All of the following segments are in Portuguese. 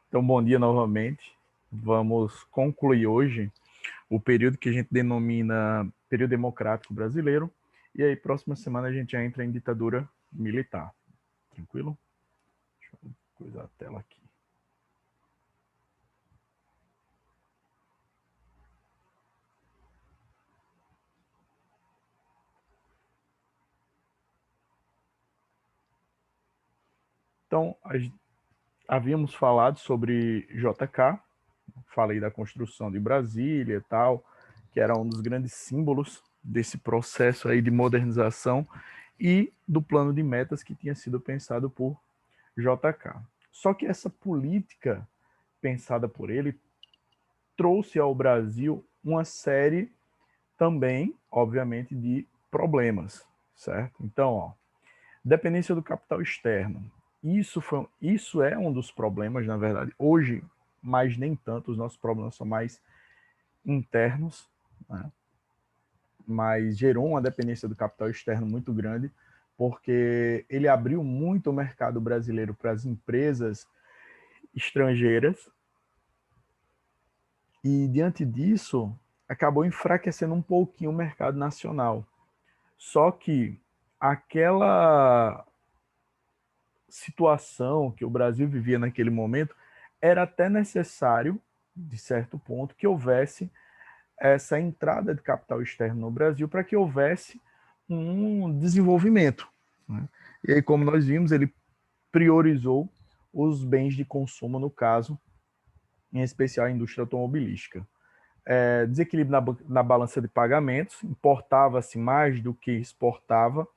Então, bom dia novamente. Vamos concluir hoje o período que a gente denomina período democrático brasileiro. E aí, próxima semana, a gente já entra em ditadura militar. Tranquilo? Deixa eu coisar a tela aqui. Então, havíamos falado sobre JK, falei da construção de Brasília e tal, que era um dos grandes símbolos desse processo aí de modernização e do plano de metas que tinha sido pensado por JK. Só que essa política pensada por ele trouxe ao Brasil uma série também, obviamente, de problemas, certo? Então, ó, dependência do capital externo. Isso é um dos problemas, na verdade. Hoje, mas nem tanto, os nossos problemas são mais internos, né? Mas gerou uma dependência do capital externo muito grande, porque ele abriu muito o mercado brasileiro para as empresas estrangeiras e, diante disso, acabou enfraquecendo um pouquinho o mercado nacional. Só que aquela situação que o Brasil vivia naquele momento era até necessário, de certo ponto, que houvesse essa entrada de capital externo no Brasil para que houvesse um desenvolvimento, né? E aí, como nós vimos, ele priorizou os bens de consumo, no caso, em especial a indústria automobilística. Desequilíbrio na balança de pagamentos, importava-se mais do que exportava,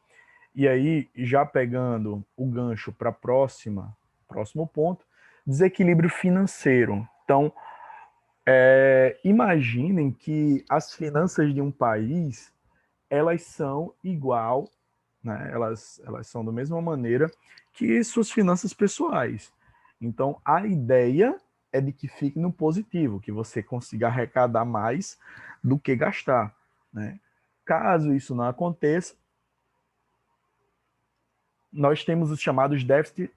e aí, já pegando o gancho para próximo ponto, desequilíbrio financeiro. Então, imaginem que as finanças de um país, elas são igual, né? Elas são da mesma maneira que suas finanças pessoais. Então, a ideia é de que fique no positivo, que você consiga arrecadar mais do que gastar, né? Caso isso não aconteça, nós temos os chamados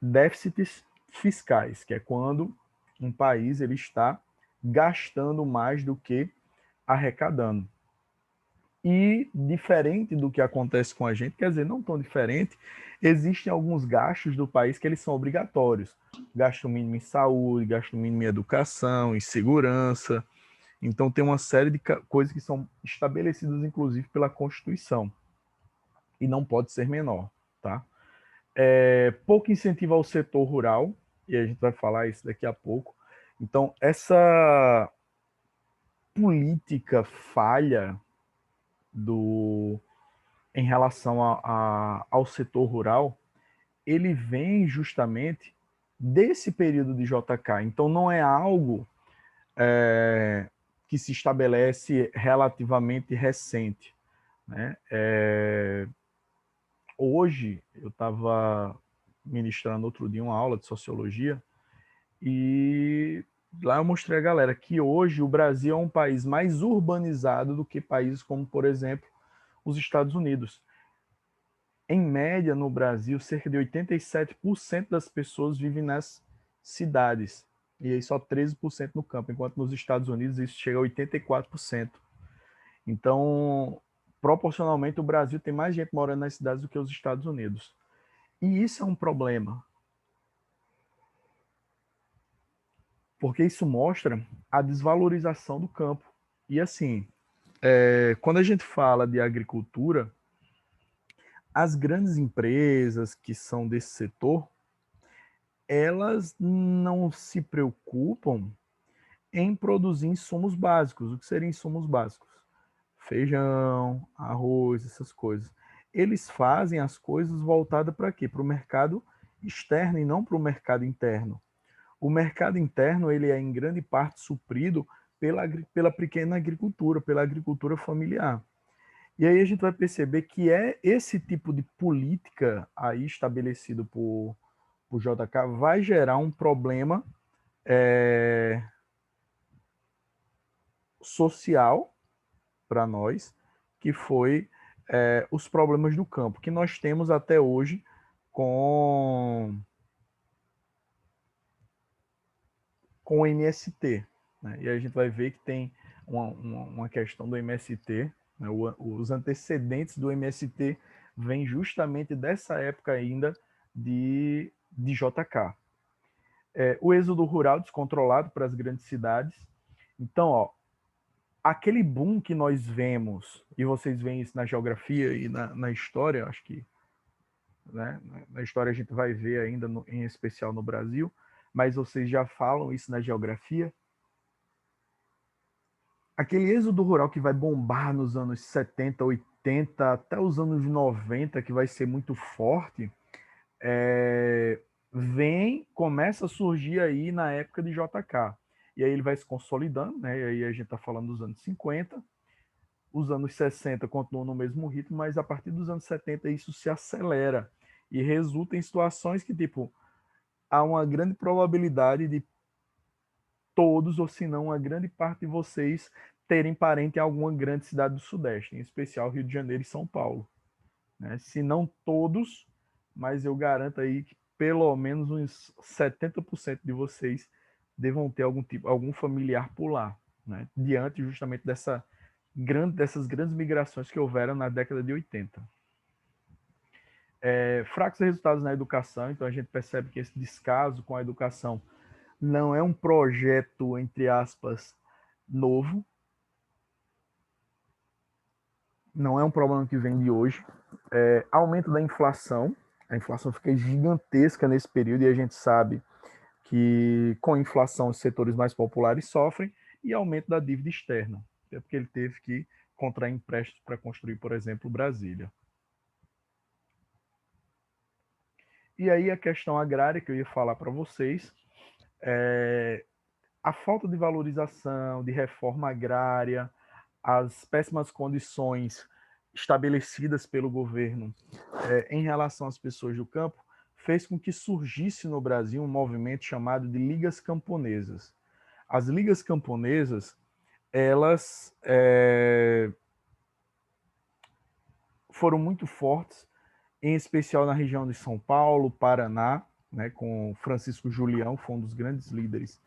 déficits fiscais, que é quando um país ele está gastando mais do que arrecadando. E diferente do que acontece com a gente, quer dizer, não tão diferente, existem alguns gastos do país que eles são obrigatórios. Gasto mínimo em saúde, gasto mínimo em educação, em segurança. Então tem uma série de coisas que são estabelecidas, inclusive, pela Constituição. E não pode ser menor, tá? Pouco incentivo ao setor rural, e a gente vai falar isso daqui a pouco. Então, essa política falha do em relação ao setor rural, ele vem justamente desse período de JK. Então, não é algo que se estabelece relativamente recente, né? Hoje, eu estava ministrando outro dia uma aula de sociologia e lá eu mostrei a galera que hoje o Brasil é um país mais urbanizado do que países como, por exemplo, os Estados Unidos. Em média, no Brasil, cerca de 87% das pessoas vivem nas cidades. E aí só 13% no campo, enquanto nos Estados Unidos isso chega a 84%. Então, proporcionalmente, o Brasil tem mais gente morando nas cidades do que os Estados Unidos. E isso é um problema, porque isso mostra a desvalorização do campo. E assim, quando a gente fala de agricultura, as grandes empresas que são desse setor, elas não se preocupam em produzir insumos básicos. O que seriam insumos básicos? Feijão, arroz, essas coisas. Eles fazem as coisas voltadas para quê? Para o mercado externo e não para o mercado interno. O mercado interno ele é em grande parte suprido pela pequena agricultura, pela agricultura familiar. E aí a gente vai perceber que é esse tipo de política aí estabelecido por JK vai gerar um problema social para nós, que foi os problemas do campo, que nós temos até hoje com com o MST, né? E a gente vai ver que tem uma questão do MST, né? Os antecedentes do MST vêm justamente dessa época ainda de JK. O êxodo rural descontrolado para as grandes cidades. Então, ó, aquele boom que nós vemos, e vocês veem isso na geografia e na história, acho que, né, na história a gente vai ver ainda, em especial no Brasil, mas vocês já falam isso na geografia. Aquele êxodo rural que vai bombar nos anos 70, 80, até os anos 90, que vai ser muito forte, começa a surgir aí na época de JK. E aí ele vai se consolidando, né? E aí a gente está falando dos anos 50, os anos 60 continuam no mesmo ritmo, mas a partir dos anos 70 isso se acelera e resulta em situações que, tipo, há uma grande probabilidade de todos, ou se não, uma grande parte de vocês terem parente em alguma grande cidade do Sudeste, em especial Rio de Janeiro e São Paulo, né? Se não todos, mas eu garanto aí que pelo menos uns 70% de vocês devam ter algum familiar por lá, né? Diante justamente dessas grandes migrações que houveram na década de 80. Fracos resultados na educação, então a gente percebe que esse descaso com a educação não é um projeto, entre aspas, novo, não é um problema que vem de hoje. Aumento da inflação, a inflação fica gigantesca nesse período e a gente sabe que com inflação os setores mais populares sofrem, e aumento da dívida externa, é porque ele teve que contrair empréstimos para construir, por exemplo, Brasília. E aí a questão agrária que eu ia falar para vocês, a falta de valorização, de reforma agrária, as péssimas condições estabelecidas pelo governo em relação às pessoas do campo, fez com que surgisse no Brasil um movimento chamado de ligas camponesas. As ligas camponesas, elas foram muito fortes, em especial na região de São Paulo, Paraná, né, com Francisco Julião, foi um dos grandes líderes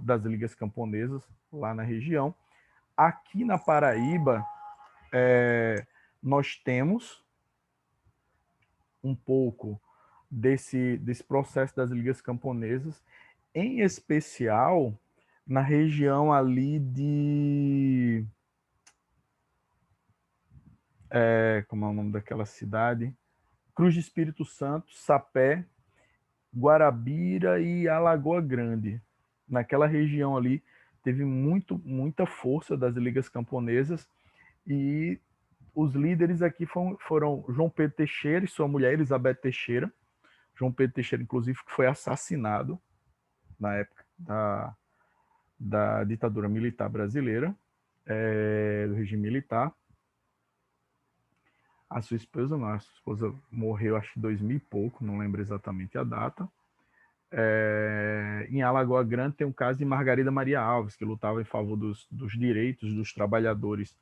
das ligas camponesas lá na região. Aqui na Paraíba, nós temos um pouco desse processo das ligas camponesas, em especial na região ali de... como é o nome daquela cidade? Cruz de Espírito Santo, Sapé, Guarabira e Alagoa Grande. Naquela região ali teve muita força das ligas camponesas, e os líderes aqui foram João Pedro Teixeira e sua mulher Elizabeth Teixeira. João Pedro Teixeira, inclusive, que foi assassinado na época da ditadura militar brasileira, do regime militar. A sua esposa, não, a sua esposa morreu acho que em 2000 e pouco, não lembro exatamente a data. Em Alagoa Grande tem o caso de Margarida Maria Alves, que lutava em favor dos direitos dos trabalhadores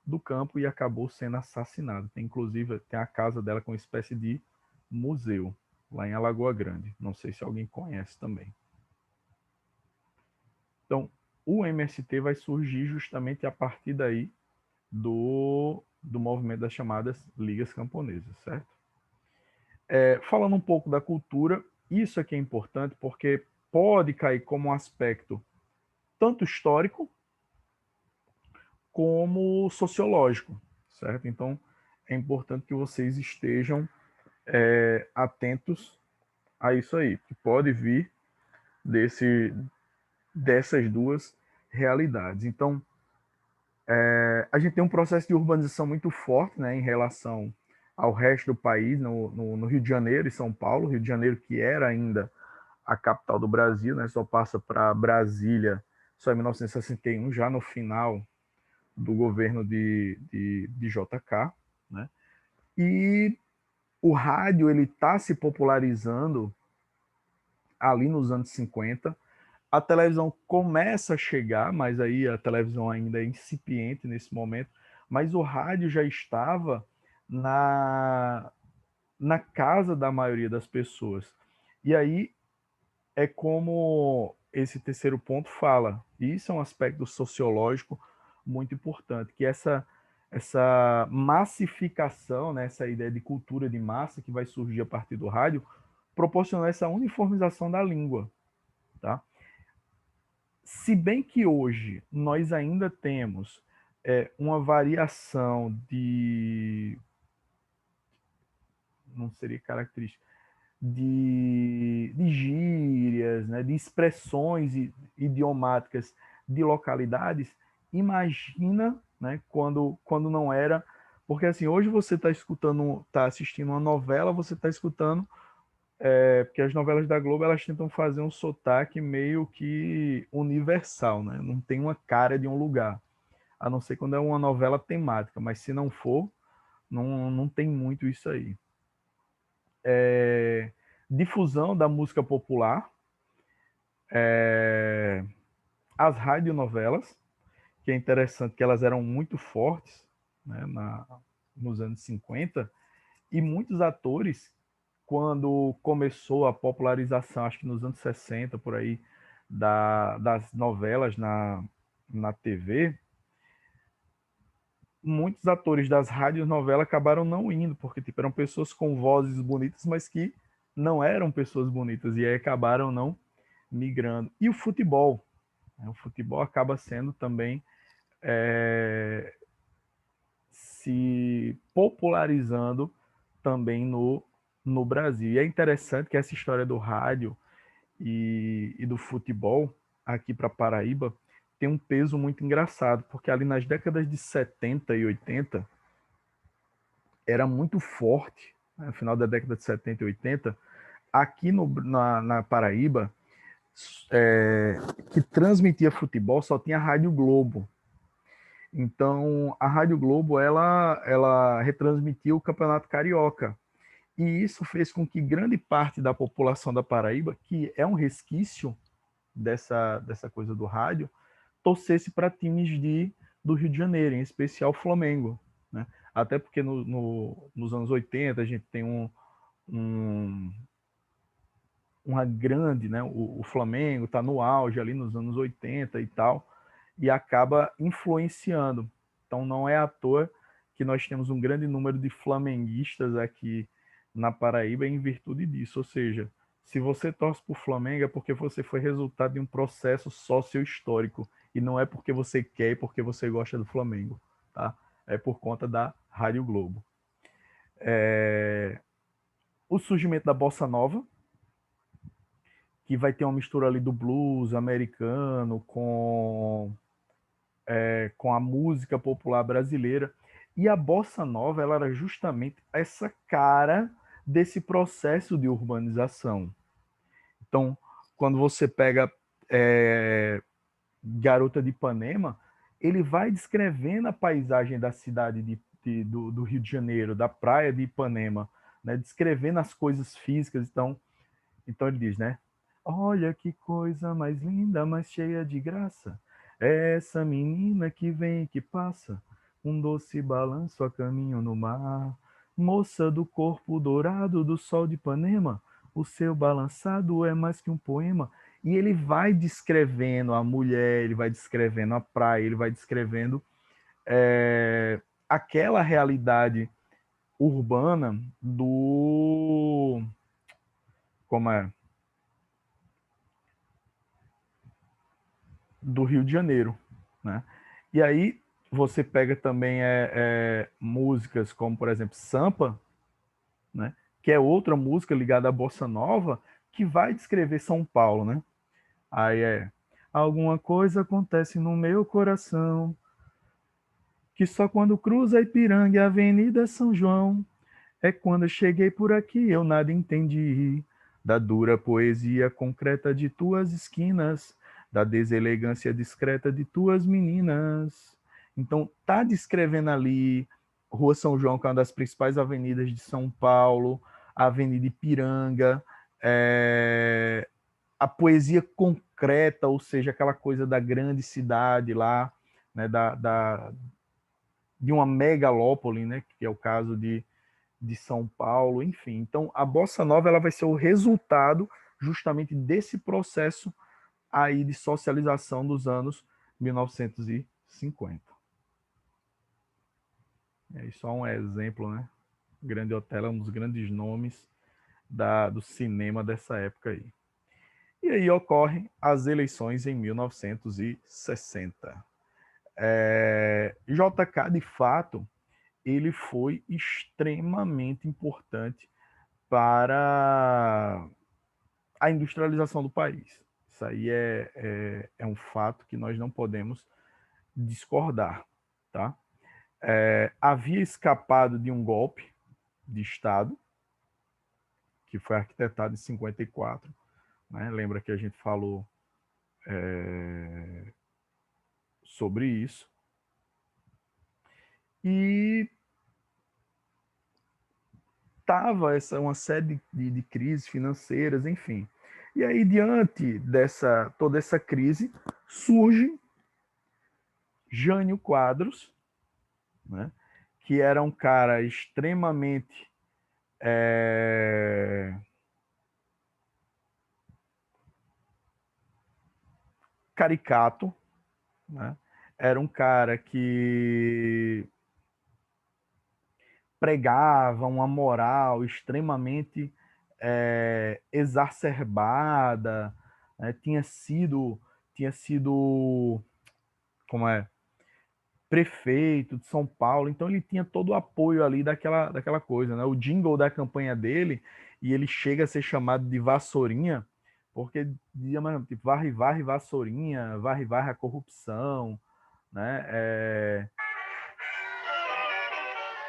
do campo e acabou sendo assassinada. Inclusive, tem a casa dela com uma espécie de museu lá em Alagoa Grande. Não sei se alguém conhece também. Então, o MST vai surgir justamente a partir daí do movimento das chamadas ligas camponesas, certo? Falando um pouco da cultura, isso aqui é importante porque pode cair como um aspecto tanto histórico como sociológico, certo? Então, é importante que vocês estejam atentos a isso aí, que pode vir dessas duas realidades. Então, a gente tem um processo de urbanização muito forte, né, em relação ao resto do país, no Rio de Janeiro e São Paulo. Rio de Janeiro, que era ainda a capital do Brasil, né, só passa para Brasília só em 1961, já no final do governo de JK, né? E o rádio ele está se popularizando ali nos anos 50. A televisão começa a chegar, mas aí a televisão ainda é incipiente nesse momento, mas o rádio já estava na casa da maioria das pessoas. E aí é como esse terceiro ponto fala, e isso é um aspecto sociológico muito importante, que essa massificação, né, essa ideia de cultura de massa que vai surgir a partir do rádio, proporcionou essa uniformização da língua, tá? Se bem que hoje nós ainda temos uma variação de, não seria característica, de gírias, né, de expressões idiomáticas de localidades, imagina, né, quando não era, porque assim, hoje você está escutando, está assistindo uma novela, você está escutando, porque as novelas da Globo, elas tentam fazer um sotaque meio que universal, né, não tem uma cara de um lugar, a não ser quando é uma novela temática, mas se não for, não tem muito isso aí. Difusão da música popular, as radionovelas, que é interessante que elas eram muito fortes, né, nos anos 50, e muitos atores, quando começou a popularização, acho que nos anos 60, por aí, das novelas na TV, muitos atores das radionovelas acabaram não indo, porque tipo, eram pessoas com vozes bonitas, mas que não eram pessoas bonitas, e aí acabaram não migrando. E o futebol, né? O futebol acaba sendo também se popularizando também no Brasil. E é interessante que essa história do rádio e do futebol aqui para Paraíba tem um peso muito engraçado, porque ali nas décadas de 70 e 80 era muito forte, né, no final da década de 70 e 80, aqui na Paraíba, que transmitia futebol, só tinha a Rádio Globo. Então, a Rádio Globo, ela retransmitia o Campeonato Carioca. E isso fez com que grande parte da população da Paraíba, que é um resquício dessa coisa do rádio, torcesse para times do Rio de Janeiro, em especial o Flamengo. Né? Até porque nos anos 80 a gente tem uma grande, né? O Flamengo está no auge ali nos anos 80 e tal, e acaba influenciando. Então não é à toa que nós temos um grande número de flamenguistas aqui na Paraíba em virtude disso. Ou seja, se você torce para o Flamengo é porque você foi resultado de um processo sócio-histórico e não é porque você quer e porque você gosta do Flamengo, tá? É por conta da Rádio Globo. O surgimento da Bossa Nova, que vai ter uma mistura ali do blues americano com a música popular brasileira. E a bossa nova, ela era justamente essa cara desse processo de urbanização. Então, quando você pega Garota de Ipanema, ele vai descrevendo a paisagem da cidade do Rio de Janeiro, da praia de Ipanema, né? Descrevendo as coisas físicas. Então ele diz, né? Olha que coisa mais linda, mais cheia de graça. É essa menina que vem e que passa, um doce balanço a caminho no mar. Moça do corpo dourado do sol de Ipanema, o seu balançado é mais que um poema. E ele vai descrevendo a mulher, ele vai descrevendo a praia, ele vai descrevendo aquela realidade urbana como é? Do Rio de Janeiro, né? E aí você pega também músicas como, por exemplo, Sampa, né? Que é outra música ligada à bossa nova que vai descrever São Paulo, né? Aí alguma coisa acontece no meu coração que só quando cruza a Ipiranga e a Avenida São João é quando eu cheguei por aqui eu nada entendi da dura poesia concreta de tuas esquinas, da deselegância discreta de tuas meninas. Então, tá descrevendo ali Rua São João, que é uma das principais avenidas de São Paulo, a Avenida Ipiranga, a poesia concreta, ou seja, aquela coisa da grande cidade lá, né, de uma megalópole, né, que é o caso de São Paulo, enfim. Então, a bossa nova ela vai ser o resultado justamente desse processo aí de socialização dos anos 1950. É só um exemplo, né? Grande Otelo é um dos grandes nomes do cinema dessa época aí. E aí ocorrem as eleições em 1960. JK, de fato, ele foi extremamente importante para a industrialização do país. Isso aí é um fato que nós não podemos discordar, tá? Havia escapado de um golpe de Estado, que foi arquitetado em 54, né? Lembra que a gente falou sobre isso. E estava uma série de crises financeiras, enfim. E aí, diante toda essa crise, surge Jânio Quadros, né, que era um cara extremamente caricato, né? Era um cara que pregava uma moral extremamente exacerbada, né? tinha sido como prefeito de São Paulo, então ele tinha todo o apoio ali daquela coisa, né? O jingle da campanha dele, e ele chega a ser chamado de Vassourinha, porque dizia, tipo, varre, varre, Vassourinha, varre, varre a corrupção, né?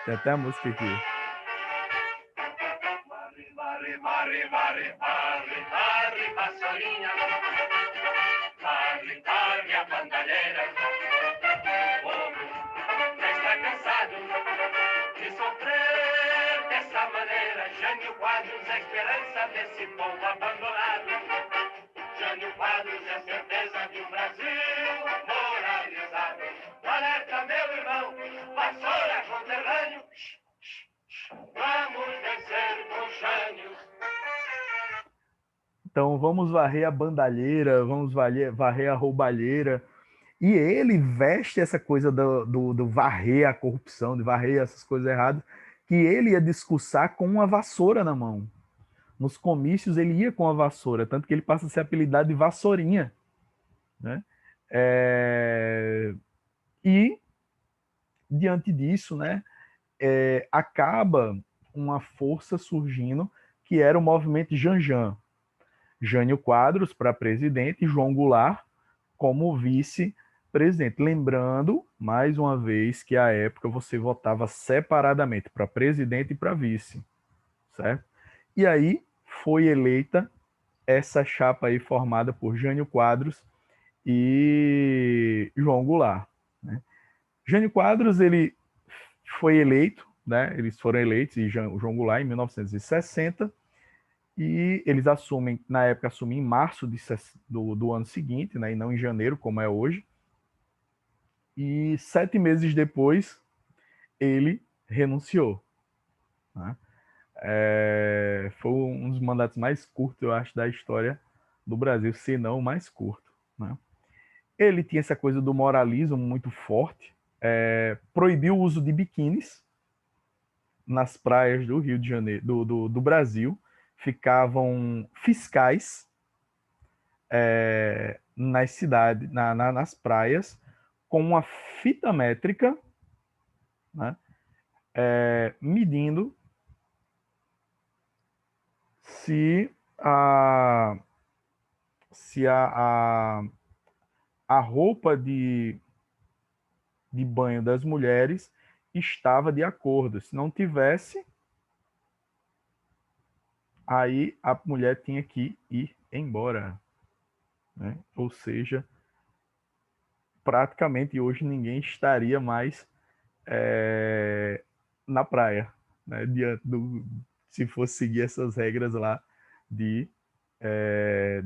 Tem até a música aqui. Varre, varre, varre, varre, varre, Vassourinha, varre, varre a bandalheira. O povo já está cansado de sofrer dessa maneira. Jânio Quadros é a esperança desse povo abandonado. Jânio Quadros é a certeza de um Brasil moralizado. Alerta, meu irmão, vassoura conterrâneo. Vamos vencer com Jânio. Então vamos varrer a bandalheira, vamos varrer a roubalheira. E ele veste essa coisa do varrer a corrupção, de varrer essas coisas erradas, que ele ia discursar com uma vassoura na mão. Nos comícios ele ia com a vassoura, tanto que ele passa a ser apelidado de Vassourinha, né? E, diante disso, né, acaba uma força surgindo, que era o movimento Janjan. Jânio Quadros para presidente e João Goulart como vice-presidente. Lembrando, mais uma vez, que à época você votava separadamente para presidente e para vice, certo? E aí foi eleita essa chapa aí formada por Jânio Quadros e João Goulart, né? Jânio Quadros, ele foi eleito, né? Eles foram eleitos, e João Goulart, em 1960, e eles assumem, na época, assumem em março do ano seguinte, né? E não em janeiro, como é hoje. E 7 meses depois, ele renunciou, né? Foi um dos mandatos mais curtos, eu acho, da história do Brasil, se não o mais curto, né? Ele tinha essa coisa do moralismo muito forte, proibiu o uso de biquínis nas praias do Rio de Janeiro, do Brasil. Ficavam fiscais nas cidades, nas praias, com uma fita métrica, né, medindo se a roupa de banho das mulheres estava de acordo. Se não tivesse, aí a mulher tinha que ir embora, né? Ou seja, praticamente hoje ninguém estaria mais na praia, né? Se fosse seguir essas regras lá de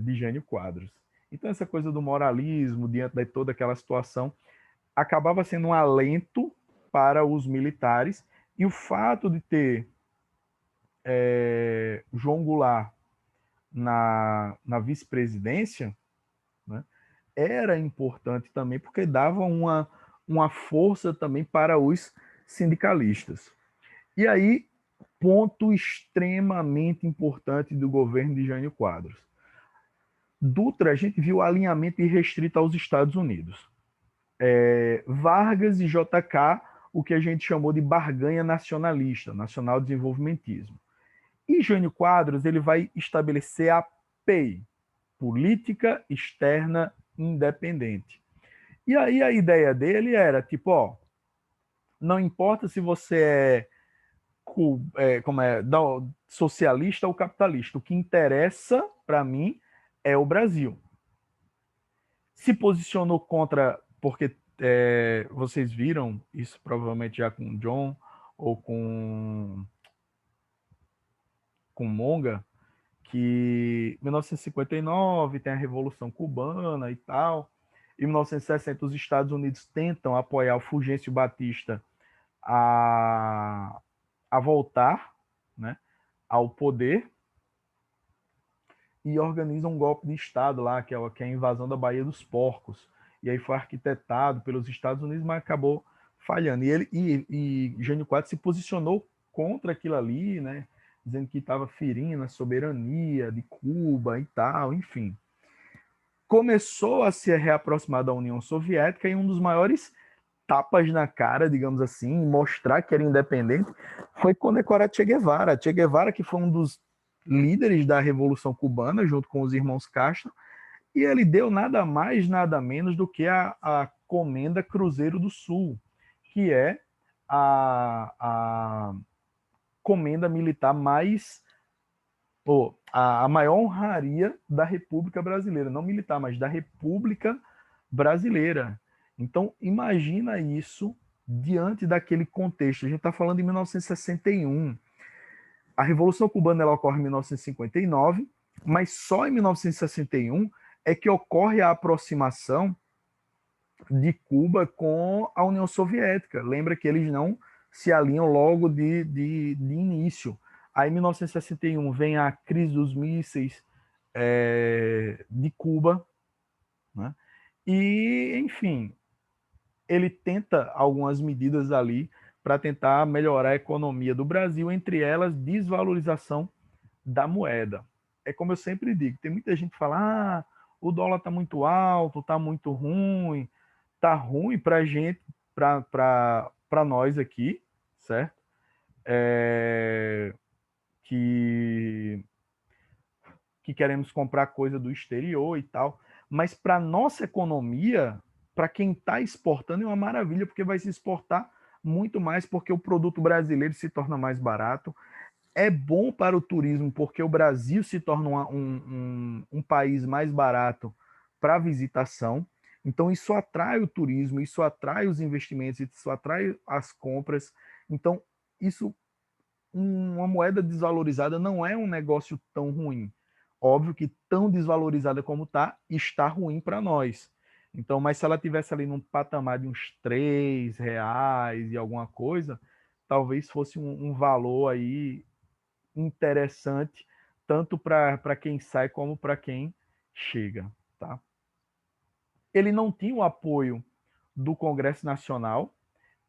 Jânio Quadros. Então, essa coisa do moralismo, diante de toda aquela situação, acabava sendo um alento para os militares, e o fato de ter João Goulart na vice-presidência né? Era importante também porque dava uma força também para os sindicalistas. E aí, ponto extremamente importante do governo de Jânio Quadros. Dutra, a gente viu alinhamento irrestrito aos Estados Unidos. Vargas e JK, o que a gente chamou de barganha nacionalista, nacional desenvolvimentismo. E Jânio Quadros, ele vai estabelecer a PEI, Política Externa Independente. E aí a ideia dele era, tipo, ó, não importa se você socialista ou capitalista, o que interessa para mim é o Brasil. Se posicionou contra, porque vocês viram isso provavelmente já com o John ou com Monga, que em 1959 tem a Revolução Cubana e tal. Em 1960 os Estados Unidos tentam apoiar o Fulgêncio Batista a voltar, né, ao poder, e organizam um golpe de Estado lá, que é a invasão da Baía dos Porcos. E aí foi arquitetado pelos Estados Unidos, mas acabou falhando. E Jânio Quadros se posicionou contra aquilo ali, né, dizendo que estava ferindo a soberania de Cuba e tal, enfim. Começou a se reaproximar da União Soviética, e um dos maiores tapas na cara, digamos assim, mostrar que era independente, foi condecorar Che Guevara. Che Guevara, que foi um dos líderes da Revolução Cubana, junto com os irmãos Castro, e ele deu nada mais, nada menos do que a Comenda Cruzeiro do Sul, que é a comenda militar mais, a maior honraria da República Brasileira, não militar, mas da República Brasileira. Então, imagina isso diante daquele contexto. A gente está falando de 1961. A Revolução Cubana ela ocorre em 1959, mas só em 1961 é que ocorre a aproximação de Cuba com a União Soviética. Lembra que eles não se alinham logo de início. Aí, em 1961, vem a crise dos mísseis de Cuba, né? E, enfim, ele tenta algumas medidas ali para tentar melhorar a economia do Brasil, entre elas desvalorização da moeda. É como eu sempre digo, tem muita gente que fala, o dólar está muito alto, está muito ruim, está ruim para a gente, para nós aqui, certo? Que queremos comprar coisa do exterior e tal, mas para nossa economia, para quem está exportando, é uma maravilha, porque vai se exportar muito mais, porque o produto brasileiro se torna mais barato. É bom para o turismo, porque o Brasil se torna um país mais barato para visitação. Então, isso atrai o turismo, isso atrai os investimentos, isso atrai as compras. Então, isso, uma moeda desvalorizada não é um negócio tão ruim. Óbvio que tão desvalorizada como está ruim para nós. Então, mas se ela tivesse ali num patamar de uns R$ 3 e alguma coisa, talvez fosse um valor aí interessante, tanto para quem sai como para quem chega. Tá? Ele não tinha o apoio do Congresso Nacional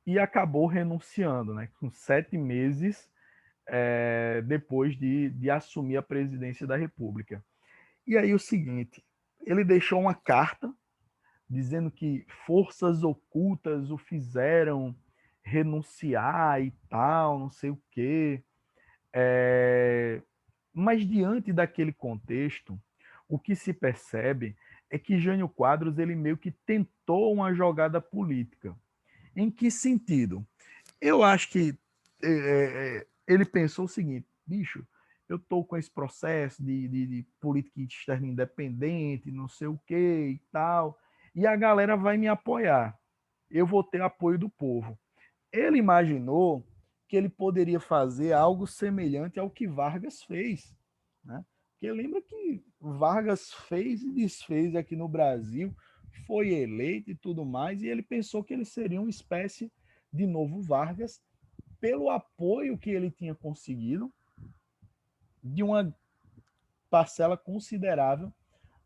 e acabou renunciando, né, com 7 meses depois de assumir a presidência da República. E aí o seguinte, ele deixou uma carta dizendo que forças ocultas o fizeram renunciar e tal, não sei o quê. Mas diante daquele contexto, o que se percebe é que Jânio Quadros ele meio que tentou uma jogada política. Em que sentido? Eu acho que ele pensou o seguinte, bicho, eu estou com esse processo de política externa independente, não sei o que e tal, e a galera vai me apoiar. Eu vou ter apoio do povo. Ele imaginou que ele poderia fazer algo semelhante ao que Vargas fez, né? Porque lembra que Vargas fez e desfez aqui no Brasil, foi eleito e tudo mais, e ele pensou que ele seria uma espécie de novo Vargas pelo apoio que ele tinha conseguido de uma parcela considerável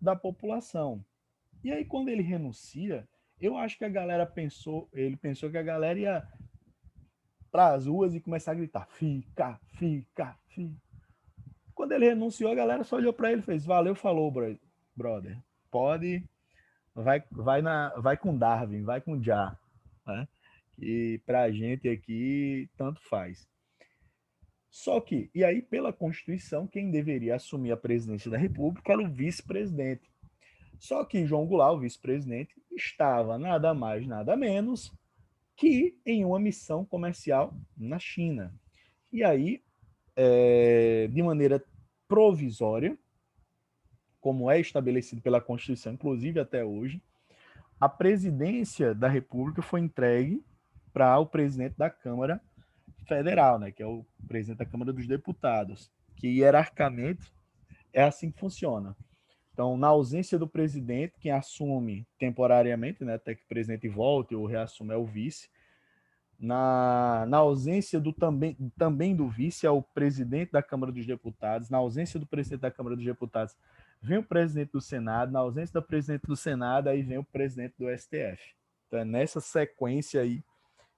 da população. E aí, quando ele renuncia, eu acho que a galera ele pensou que a galera ia para as ruas e começar a gritar: fica, fica, fica. Quando ele renunciou, a galera só olhou para ele e fez: valeu, falou, brother. Pode, vai com Darwin, vai com Já, né? Que pra gente aqui tanto faz. Só que, e aí pela Constituição, quem deveria assumir a presidência da República era o vice-presidente. Só que João Goulart, o vice-presidente, estava nada mais, nada menos que em uma missão comercial na China. E aí, de maneira provisória, como é estabelecido pela Constituição, inclusive até hoje, a presidência da República foi entregue para o presidente da Câmara Federal, né, que é o presidente da Câmara dos Deputados, que hierarquicamente é assim que funciona. Então, na ausência do presidente, quem assume temporariamente, né, até que o presidente volte ou reassume é o vice. Na ausência também do vice, é o presidente da Câmara dos Deputados. Na ausência do presidente da Câmara dos Deputados, vem o presidente do Senado. Na ausência do presidente do Senado, aí vem o presidente do STF. Então, é nessa sequência aí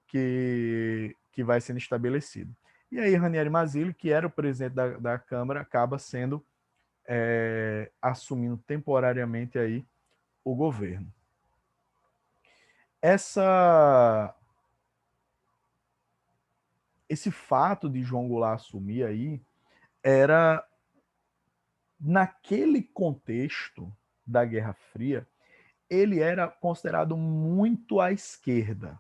que vai sendo estabelecido. E aí, Ranieri Mazzilli, que era o presidente da Câmara, acaba sendo assumindo temporariamente aí o governo. Esse fato de João Goulart assumir aí era, naquele contexto da Guerra Fria, ele era considerado muito à esquerda,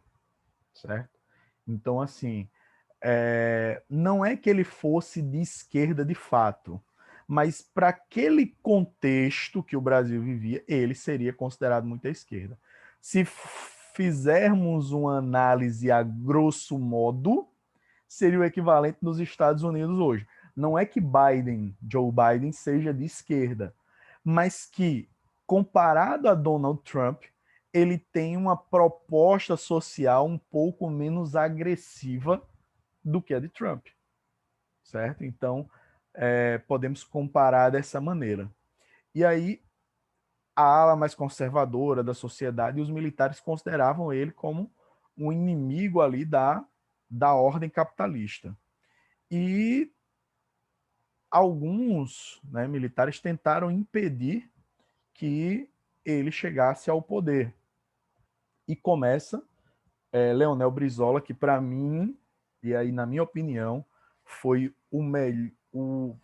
certo? Então, assim, não é que ele fosse de esquerda de fato, mas para aquele contexto que o Brasil vivia, ele seria considerado muito à esquerda. Se fizermos uma análise a grosso modo, seria o equivalente nos Estados Unidos hoje. Não é que Joe Biden, seja de esquerda, mas que, comparado a Donald Trump, ele tem uma proposta social um pouco menos agressiva do que a de Trump, certo? Então, podemos comparar dessa maneira. E aí, a ala mais conservadora da sociedade e os militares consideravam ele como um inimigo ali da ordem capitalista. E alguns, né, militares tentaram impedir que ele chegasse ao poder. E começa Leonel Brizola, que para mim, e aí na minha opinião, foi o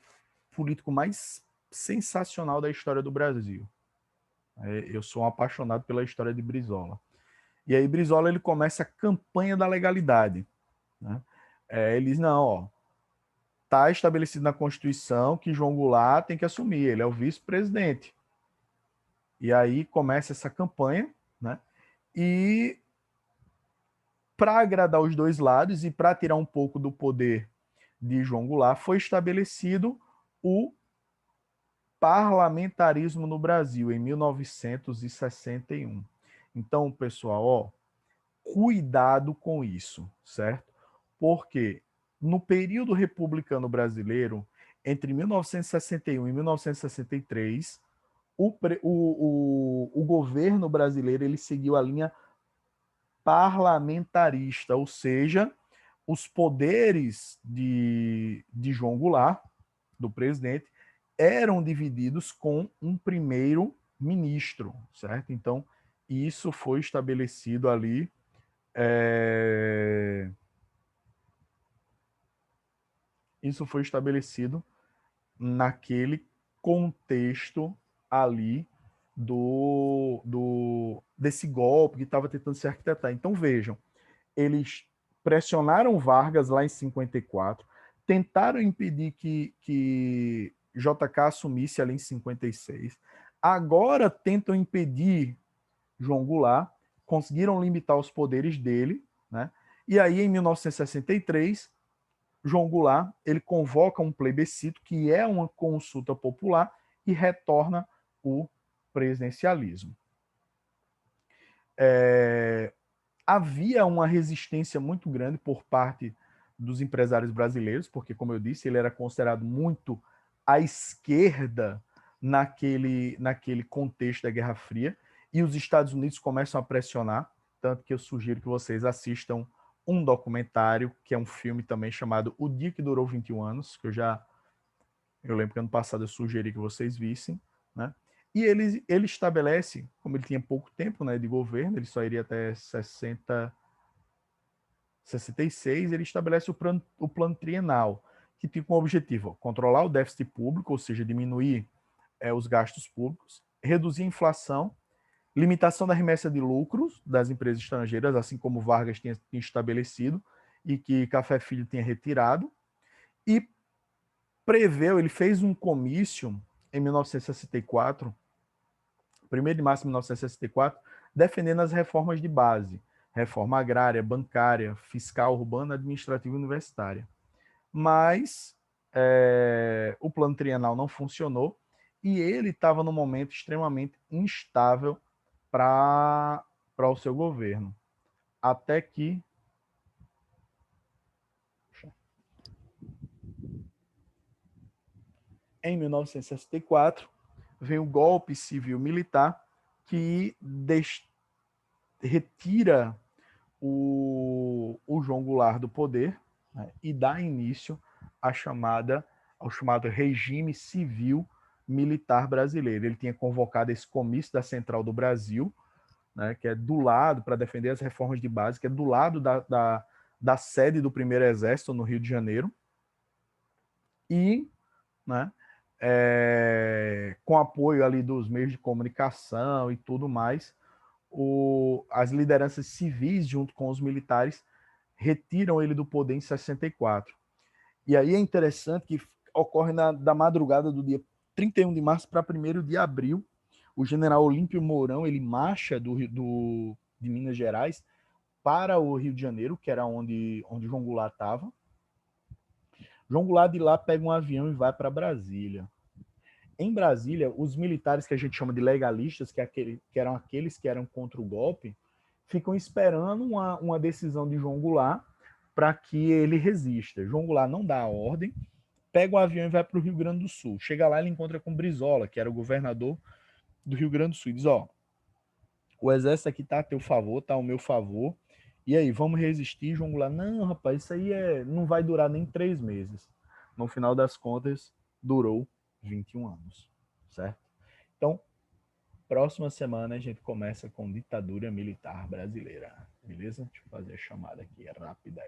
político mais sensacional da história do Brasil. Eu sou um apaixonado pela história de Brizola. E aí Brizola ele começa a campanha da legalidade. Né? Ele diz, não, ó, está estabelecido na Constituição que João Goulart tem que assumir, ele é o vice-presidente. E aí começa essa campanha, né? E para agradar os dois lados e para tirar um pouco do poder de João Goulart, foi estabelecido o parlamentarismo no Brasil em 1961. Então, pessoal, ó, cuidado com isso, certo? Porque no período republicano brasileiro, entre 1961 e 1963, o governo brasileiro ele seguiu a linha parlamentarista, ou seja, os poderes de João Goulart, do presidente, eram divididos com um primeiro-ministro, certo? Então, isso foi estabelecido ali. Isso foi estabelecido naquele contexto ali desse golpe que estava tentando se arquitetar. Então, vejam, eles pressionaram Vargas lá em 54, tentaram impedir que JK assumisse ali em 56, agora tentam impedir João Goulart, conseguiram limitar os poderes dele, né? E aí, em 1963, João Goulart ele convoca um plebiscito, que é uma consulta popular, e retorna o presidencialismo. Havia uma resistência muito grande por parte dos empresários brasileiros, porque, como eu disse, ele era considerado muito à esquerda naquele contexto da Guerra Fria, e os Estados Unidos começam a pressionar, tanto que eu sugiro que vocês assistam um documentário, que é um filme também chamado O Dia que Durou 21 Anos, que eu lembro que ano passado eu sugeri que vocês vissem, né? E ele estabelece, como ele tinha pouco tempo, né, de governo, ele só iria até 66, ele estabelece o plano trienal, que tem como objetivo controlar o déficit público, ou seja, diminuir os gastos públicos, reduzir a inflação, limitação da remessa de lucros das empresas estrangeiras, assim como Vargas tinha estabelecido e que Café Filho tinha retirado, e ele fez um comício em 1964, 1º de março de 1964, defendendo as reformas de base, reforma agrária, bancária, fiscal, urbana, administrativa e universitária. Mas o plano trienal não funcionou e ele estava num momento extremamente instável para o seu governo. Até que em 1964 vem o golpe civil-militar que retira o João Goulart do poder, né, e dá início ao chamado regime civil militar brasileiro. Ele tinha convocado esse comício da Central do Brasil, né, que é do lado, para defender as reformas de base, que é do lado da sede do Primeiro Exército, no Rio de Janeiro, e, né, com apoio ali dos meios de comunicação e tudo mais, as lideranças civis, junto com os militares, retiram ele do poder em 64. E aí é interessante que ocorre da madrugada do dia 31 de março para 1º de abril, o general Olímpio Mourão, ele marcha de Minas Gerais para o Rio de Janeiro, que era onde João Goulart estava. João Goulart de lá pega um avião e vai para Brasília. Em Brasília, os militares que a gente chama de legalistas, que eram aqueles que eram contra o golpe, ficam esperando uma decisão de João Goulart para que ele resista. João Goulart não dá a ordem, pega o avião e vai para o Rio Grande do Sul. Chega lá, ele encontra com Brizola, que era o governador do Rio Grande do Sul, e diz: ó, o exército aqui tá a teu favor, tá ao meu favor, e aí, vamos resistir? João Goulart: não, rapaz, isso aí não vai durar nem 3 meses. No final das contas, durou 21 anos, certo? Então, próxima semana a gente começa com ditadura militar brasileira, beleza? Deixa eu fazer a chamada aqui, é rápida.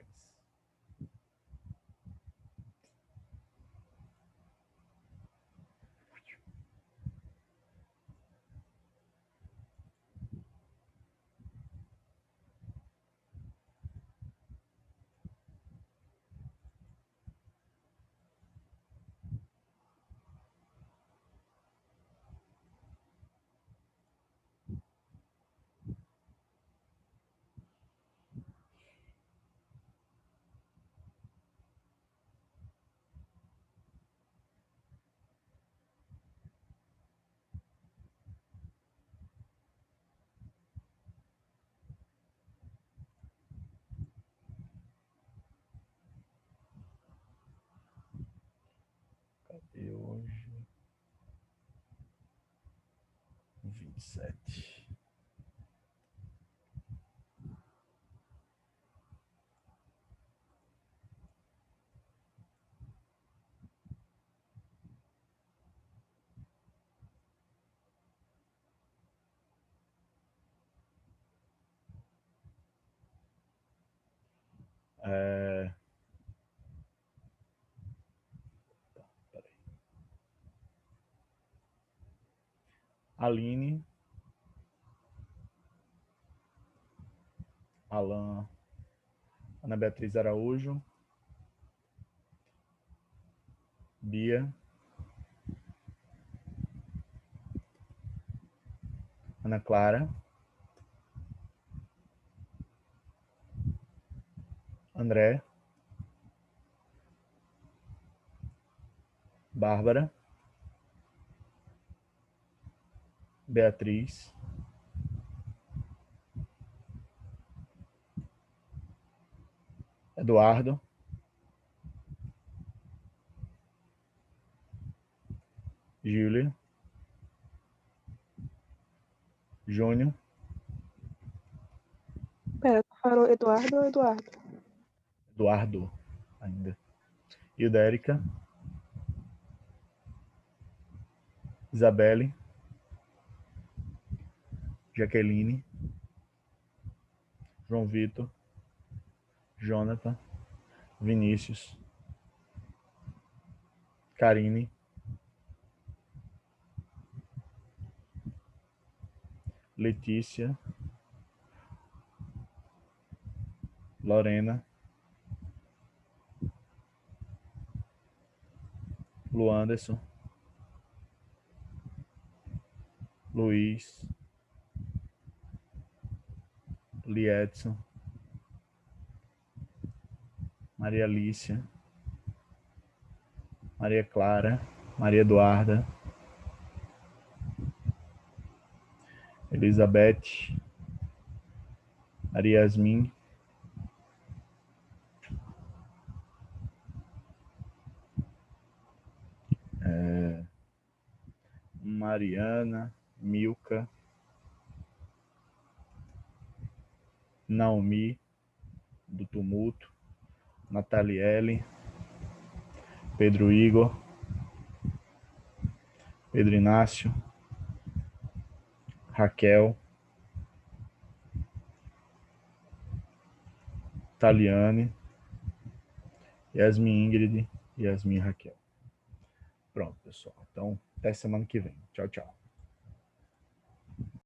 Cadê hoje? 27. É... Peraí. Aline, Alan, Ana Beatriz Araújo, Bia, Ana Clara, André, Bárbara, Beatriz, Eduardo, Júlia, Júnior, Pera, tu falou Eduardo ou Eduardo? Eduardo, ainda. Hildérica, Isabelle, Jaqueline, João Vitor, Jonathan, Vinícius, Karine, Letícia, Lorena, Luanderson, Luiz, Liedson, Maria Alicia, Maria Clara, Maria Eduarda, Elizabeth, Maria Yasmin, Mariana, Milka, Naomi, do Tumulto, Nataliele, Pedro Igor, Pedro Inácio, Raquel, Taliane, Yasmin Ingrid e Yasmin Raquel. Pronto, pessoal. Então, até semana que vem. Tchau, tchau.